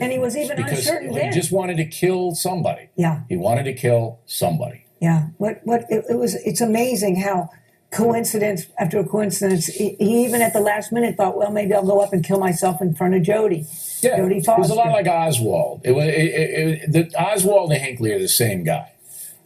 And he was even uncertain then. He just wanted to kill somebody. Yeah. He wanted to kill somebody. Yeah. It's amazing how coincidence after coincidence, he even at the last minute thought, well, maybe I'll go up and kill myself in front of Jodie. Yeah. Jodie Foster. It was a lot like Oswald. Oswald and Hinckley are the same guy.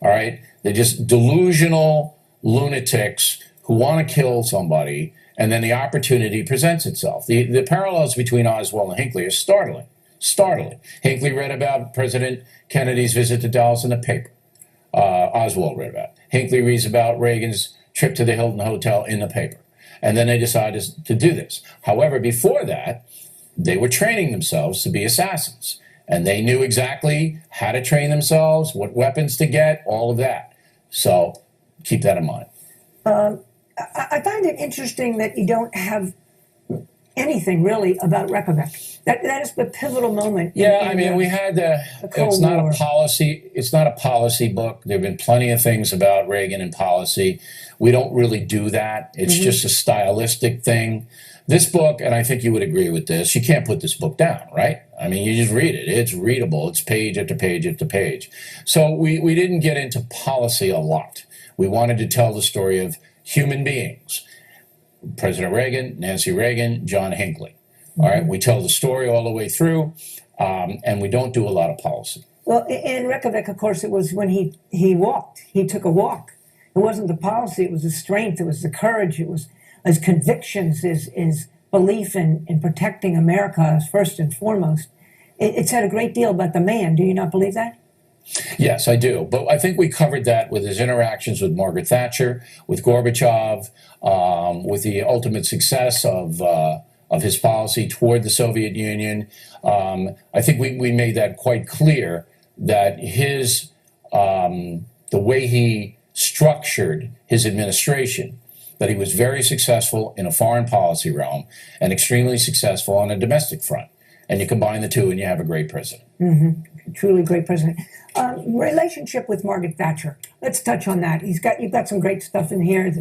All right? They're just delusional lunatics who want to kill somebody, and then the opportunity presents itself. The parallels between Oswald and Hinckley are startling. Startling. Hinckley read about President Kennedy's visit to Dallas in the paper. Oswald read about it. Hinckley reads about Reagan's trip to the Hilton Hotel in the paper. And then they decided to do this. However, before that, they were training themselves to be assassins. And they knew exactly how to train themselves, what weapons to get, all of that. So keep that in mind. I find it interesting that you don't have anything really about Reykjavik. That is the pivotal moment. Yeah, I mean, we had the Cold it's not War. a policy. It's not a policy book. There have been plenty of things about Reagan and policy. We don't really do that. It's just a stylistic thing. This book, and I think you would agree with this, you can't put this book down, right? I mean, you just read it. It's readable. It's page after page after page. So we didn't get into policy a lot. We wanted to tell the story of human beings. President Reagan, Nancy Reagan, John Hinckley. All right, we tell the story all the way through, and we don't do a lot of policy. Well, in Reykjavik, of course, it was when he walked. He took a walk. It wasn't the policy. It was the strength. It was the courage. It was his convictions, his belief in protecting America as first and foremost. It said a great deal about the man. Do you not believe that? Yes, I do. But I think we covered that with his interactions with Margaret Thatcher, with Gorbachev, with the ultimate success of his policy toward the Soviet Union. I think we made that quite clear that his the way he structured his administration, that he was very successful in a foreign policy realm and extremely successful on a domestic front. And you combine the two and you have a great president. Truly great president. Relationship with Margaret Thatcher. Let's touch on that. You've got some great stuff in here.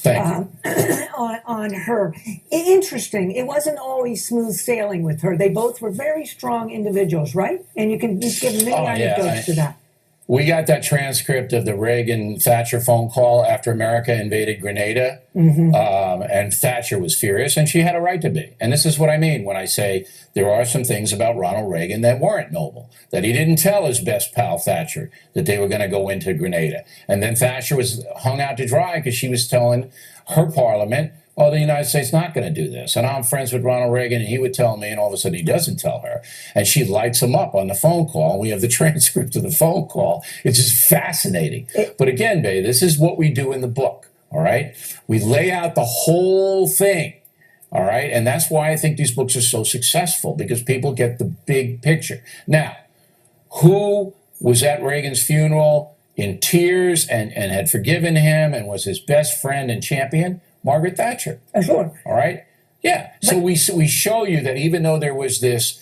Thank you. On her. Interesting. It wasn't always smooth sailing with her. They both were very strong individuals, right? And you can just give many anecdotes to that. We got that transcript of the Reagan-Thatcher phone call after America invaded Grenada, and Thatcher was furious, and she had a right to be. And this is what I mean when I say there are some things about Ronald Reagan that weren't noble, that he didn't tell his best pal Thatcher that they were going to go into Grenada. And then Thatcher was hung out to dry because she was telling her parliament, oh, the United States not going to do this. And I'm friends with Ronald Reagan, and he would tell me, and all of a sudden he doesn't tell her. And she lights him up on the phone call, and we have the transcript of the phone call. It's just fascinating. But again, Bay, this is what we do in the book, all right? We lay out the whole thing, all right? And that's why I think these books are so successful, because people get the big picture. Now, who was at Reagan's funeral in tears and had forgiven him and was his best friend and champion? Margaret Thatcher. Sure. All right. Yeah. So we show you that even though there was this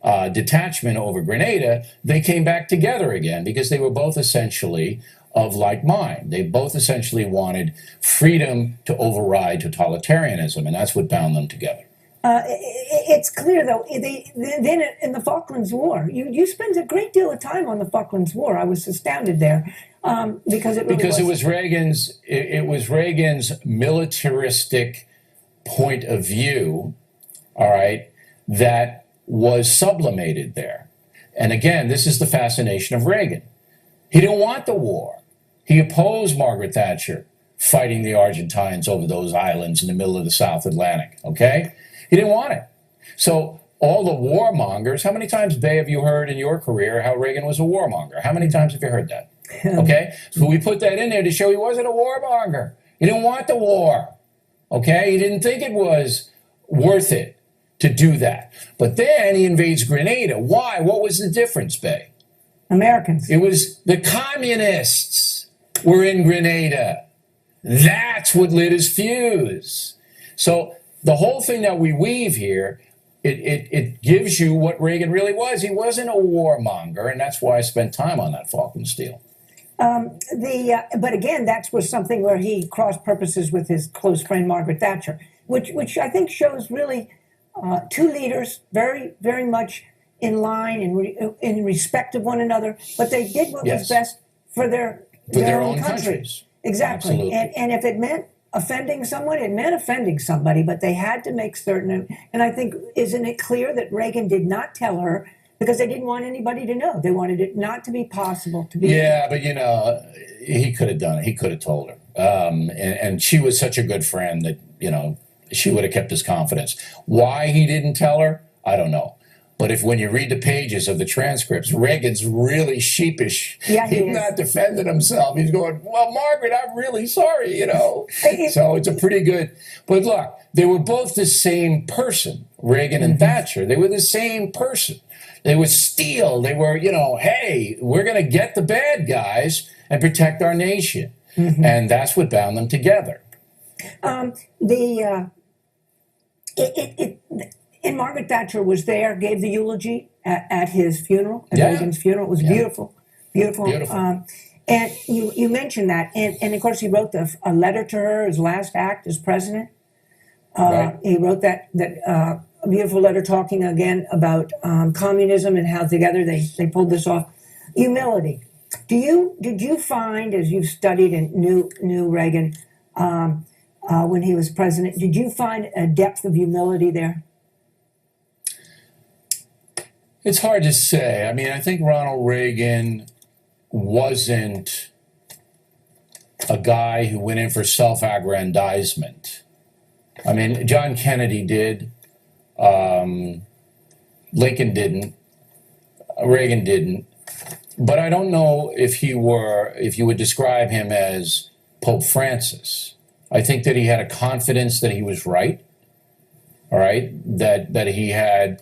detachment over Grenada, they came back together again because they were both essentially of like mind. They both essentially wanted freedom to override totalitarianism, and that's what bound them together. It's clear, though, then in the Falklands War, you spent a great deal of time on the Falklands War. I was astounded there because it was Reagan's militaristic point of view, all right, that was sublimated there. And again, this is the fascination of Reagan. He didn't want the war. He opposed Margaret Thatcher fighting the Argentines over those islands in the middle of the South Atlantic, okay? He didn't want it. So all the warmongers, how many times, Bay, have you heard in your career how Reagan was a warmonger? How many times have you heard that? Okay? So we put that in there to show he wasn't a warmonger. He didn't want the war. Okay? He didn't think it was worth it to do that. But then he invades Grenada. Why? What was the difference, Bay? Americans. It was the communists were in Grenada. That's what lit his fuse. So the whole thing that we weave here, it gives you what Reagan really was. He wasn't a warmonger, and that's why I spent time on that Falklands deal. But again, that was something where he crossed purposes with his close friend Margaret Thatcher, which I think shows really two leaders very, very much in line and in respect of one another, but they did what was best for their own countries. Exactly. Absolutely. And if it meant offending someone, it meant offending somebody, but they had to make certain. And I think, isn't it clear that Reagan did not tell her because they didn't want anybody to know? They wanted it not to be possible to be. Yeah, but he could have done it. He could have told her. And she was such a good friend that, she would have kept his confidence. Why he didn't tell her, I don't know. But when you read the pages of the transcripts, Reagan's really sheepish. Yeah, He's not defending himself. He's going, well, Margaret, I'm really sorry, So it's a pretty good. But look, they were both the same person, Reagan and Thatcher. They were the same person. They were steel. They were, hey, we're going to get the bad guys and protect our nation. And that's what bound them together. And Margaret Thatcher was there, gave the eulogy at his funeral, at Yeah. Reagan's funeral. It was beautiful, beautiful. Beautiful. And you mentioned that, and of course he wrote a letter to her, his last act as president. Right. He wrote that a beautiful letter talking again about communism and how together they pulled this off. Humility. Did you find, as you've studied and knew Reagan when he was president, did you find a depth of humility there? It's hard to say. I mean, I think Ronald Reagan wasn't a guy who went in for self-aggrandizement. I mean, John Kennedy did. Lincoln didn't. Reagan didn't. But I don't know if you would describe him as Pope Francis. I think that he had a confidence that he was right. All right, that he had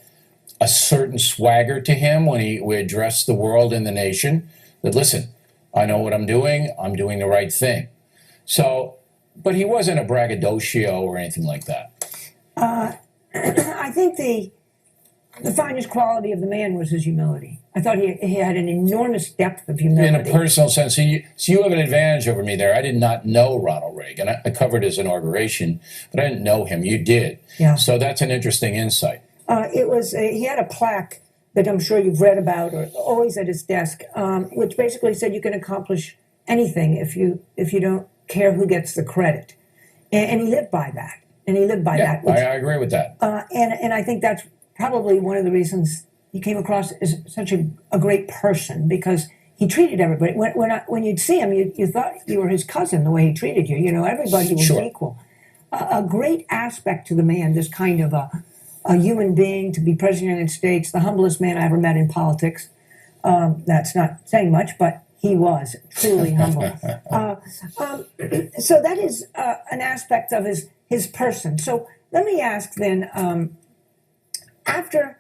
a certain swagger to him when he addressed the world and the nation. That, listen, I know what I'm doing the right thing. So, but he wasn't a braggadocio or anything like that. I think the finest quality of the man was his humility. I thought he had an enormous depth of humility. In a personal sense, so you have an advantage over me there. I did not know Ronald Reagan. I covered his inauguration, but I didn't know him. You did. Yeah. So that's an interesting insight. He had a plaque that I'm sure you've read about, or always at his desk, which basically said you can accomplish anything if you don't care who gets the credit, and he lived by that. Yeah, I agree with that. And I think that's probably one of the reasons he came across as such a great person, because he treated everybody. When you'd see him, you thought you were his cousin the way he treated you. You know, everybody was Sure. equal. A great aspect to the man, this kind of a human being, to be president of the United States, the humblest man I ever met in politics. That's not saying much, but he was truly humble. So that is an aspect of his person. So let me ask then, after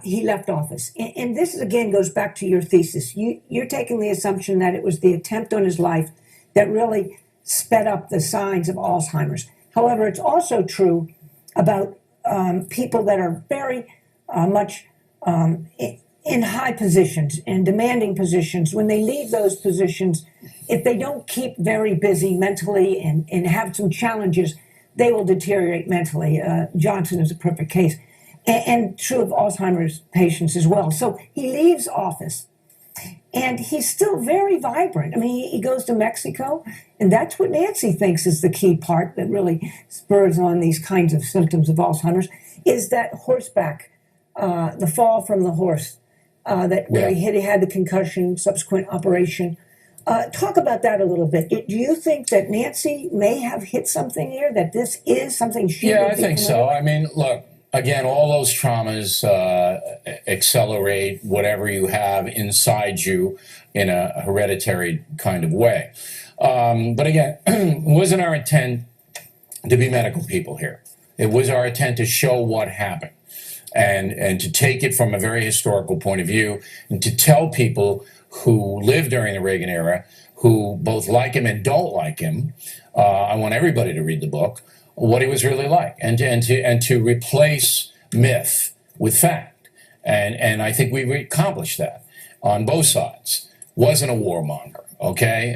he left office, and this again goes back to your thesis, you're taking the assumption that it was the attempt on his life that really sped up the signs of Alzheimer's. However, it's also true about people that are very much in high positions and demanding positions. When they leave those positions, if they don't keep very busy mentally and have some challenges, they will deteriorate mentally. Johnson is a perfect case. And true of Alzheimer's patients as well. So he leaves office, and he's still very vibrant. I mean, he goes to Mexico, and that's what Nancy thinks is the key part that really spurs on these kinds of symptoms of Alzheimer's, is that horseback, the fall from the horse, where he had the concussion, subsequent operation. Talk about that a little bit. Do you think that Nancy may have hit something here, that this is something she Yeah, would I be think familiar so. I mean, look, again, all those traumas accelerate whatever you have inside you in a hereditary kind of way. But again, it wasn't our intent to be medical people here. It was our intent to show what happened and to take it from a very historical point of view and to tell people who lived during the Reagan era, who both like him and don't like him. I want everybody to read the book, what he was really like, and to replace myth with fact. And I think we accomplished that on both sides. Wasn't a warmonger, okay?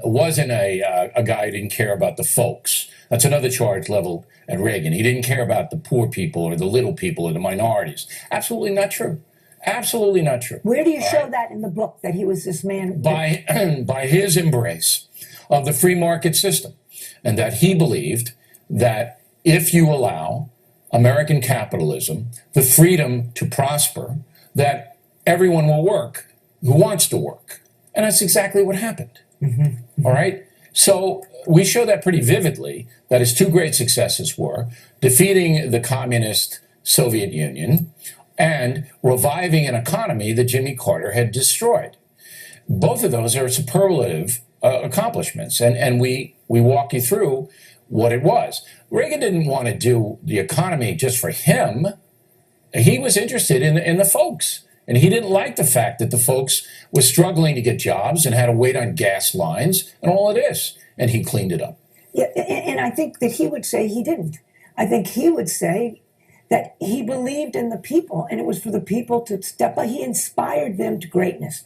Wasn't a guy who didn't care about the folks. That's another charge leveled at Reagan. He didn't care about the poor people or the little people or the minorities. Absolutely not true. Absolutely not true. Where do you show that in the book, that he was this man? By his embrace of the free market system, and that he believed that if you allow American capitalism the freedom to prosper, that everyone will work who wants to work. And that's exactly what happened. Mm-hmm. All right? So we show that pretty vividly, that his two great successes were defeating the communist Soviet Union and reviving an economy that Jimmy Carter had destroyed. Both of those are superlative accomplishments, and we walk you through what it was. Reagan didn't want to do the economy just for him. He was interested in the folks, and he didn't like the fact that the folks were struggling to get jobs and had to wait on gas lines and all of this, and he cleaned it up. Yeah, and I think that he would say he didn't. I think he would say that he believed in the people, and it was for the people to step up. He inspired them to greatness.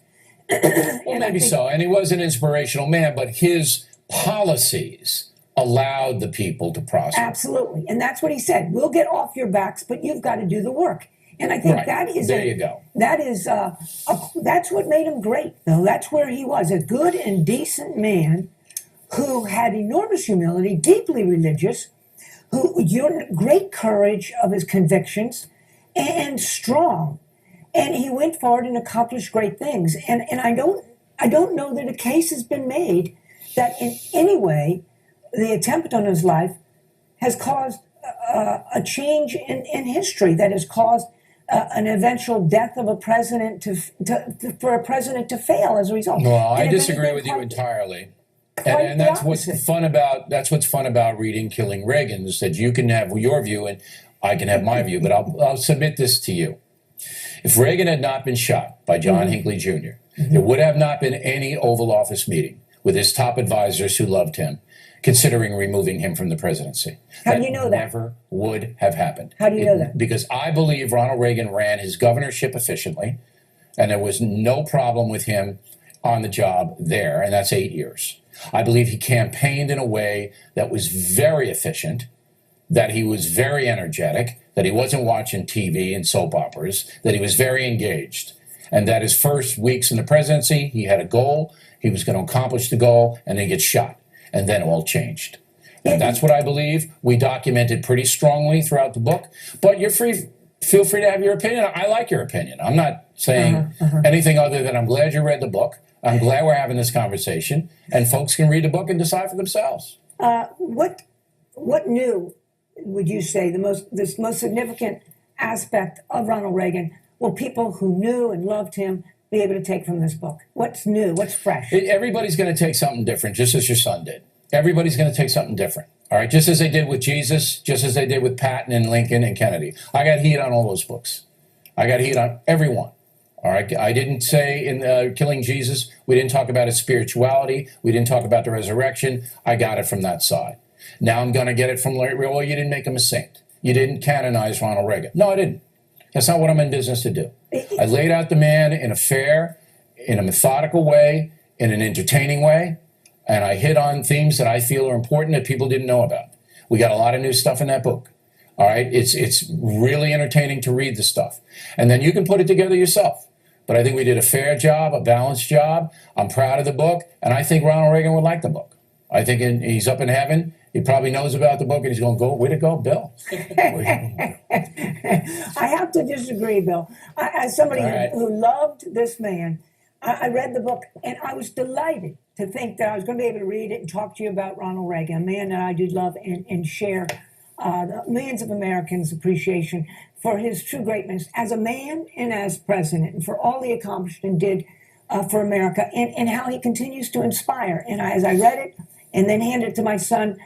Well, maybe so. And he was an inspirational man, but his policies allowed the people to prosper. Absolutely. And that's what he said. We'll get off your backs, but you've got to do the work. And I think that is there you go. That is that's what made him great, though. That's where he was, a good and decent man who had enormous humility, deeply religious, who great courage of his convictions, and strong. And he went forward and accomplished great things. And I don't know that a case has been made that in any way the attempt on his life has caused a change in history, that has caused an eventual death of a president for a president to fail as a result. Well, I disagree with you entirely. And that's what's fun about reading Killing Reagan, is that you can have your view and I can have my view. But I'll submit this to you. If Reagan had not been shot by John Hinckley Jr., there would have not been any Oval Office meeting with his top advisors who loved him, considering removing him from the presidency. How do you know that? Never would have happened. How do you know that? Because I believe Ronald Reagan ran his governorship efficiently, and there was no problem with him on the job there, and that's 8 years. I believe he campaigned in a way that was very efficient, that he was very energetic, that he wasn't watching TV and soap operas, that he was very engaged, and that his first weeks in the presidency, he had a goal, he was going to accomplish the goal, and then he gets shot. And then it all changed. And that's what I believe. We documented pretty strongly throughout the book. But you're free. Feel free to have your opinion. I like your opinion. I'm not saying anything other than I'm glad you read the book. I'm glad we're having this conversation. And folks can read the book and decide for themselves. What new would you say the most significant aspect of Ronald Reagan will people who knew and loved him be able to take from this book? What's new? What's fresh? Everybody's going to take something different, just as your son did. Everybody's going to take something different. All right, just as they did with Jesus, just as they did with Patton and Lincoln and Kennedy. I got heat on all those books. I got heat on every one. All right, I didn't say in Killing Jesus, we didn't talk about his spirituality. We didn't talk about the resurrection. I got it from that side. Now I'm going to get it from, well, you didn't make him a saint. You didn't canonize Ronald Reagan. No, I didn't. That's not what I'm in business to do. I laid out the man in a fair, in a methodical way, in an entertaining way, and I hit on themes that I feel are important that people didn't know about. We got a lot of new stuff in that book. All right, it's really entertaining to read the stuff. And then you can put it together yourself. But I think we did a fair job, a balanced job. I'm proud of the book, and I think Ronald Reagan would like the book. I think he's up in heaven. He probably knows about the book, and he's going to go, way to go, Bill. I have to disagree, Bill. As somebody who loved this man, I read the book, and I was delighted to think that I was going to be able to read it and talk to you about Ronald Reagan, a man that I did love and share the millions of Americans' appreciation for his true greatness as a man and as president, and for all he accomplished and did for America, and how he continues to inspire. And as I read it and then handed it to my son,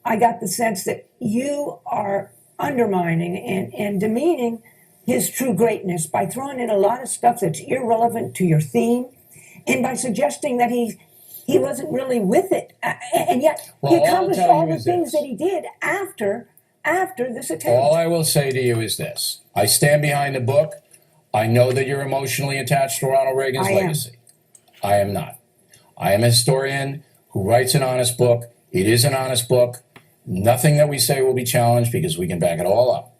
I got the sense that you are undermining and demeaning his true greatness by throwing in a lot of stuff that's irrelevant to your theme, and by suggesting that he wasn't really with it, and yet he accomplished all the things that he did after this attempt. All I will say to you is this. I stand behind the book. I know that you're emotionally attached to Ronald Reagan's legacy. I am not. I am a historian who writes an honest book. It is an honest book. Nothing that we say will be challenged because we can back it all up.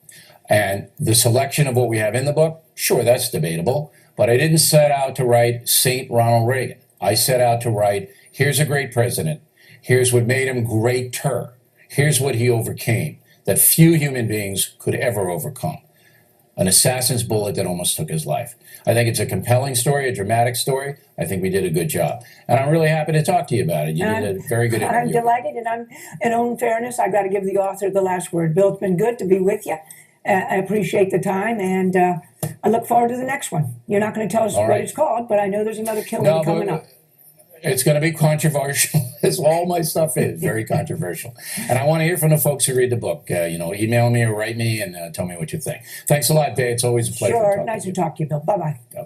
And the selection of what we have in the book, sure, that's debatable. But I didn't set out to write Saint Ronald Reagan. I set out to write, here's a great president. Here's what made him greater. Here's what he overcame that few human beings could ever overcome. An assassin's bullet that almost took his life. I think it's a compelling story, a dramatic story. I think we did a good job. And I'm really happy to talk to you about it. You did a very good interview. I'm delighted, and in own fairness, I've got to give the author the last word. Bill, it's been good to be with you. I appreciate the time, and I look forward to the next one. You're not going to tell us what it's called, but I know there's another killing coming up. It's going to be controversial, as all my stuff is, very controversial. And I want to hear from the folks who read the book. Email me or write me and tell me what you think. Thanks a lot, Bay. It's always a pleasure. Sure. Nice to talk to you, Bill. Bye-bye. Okay.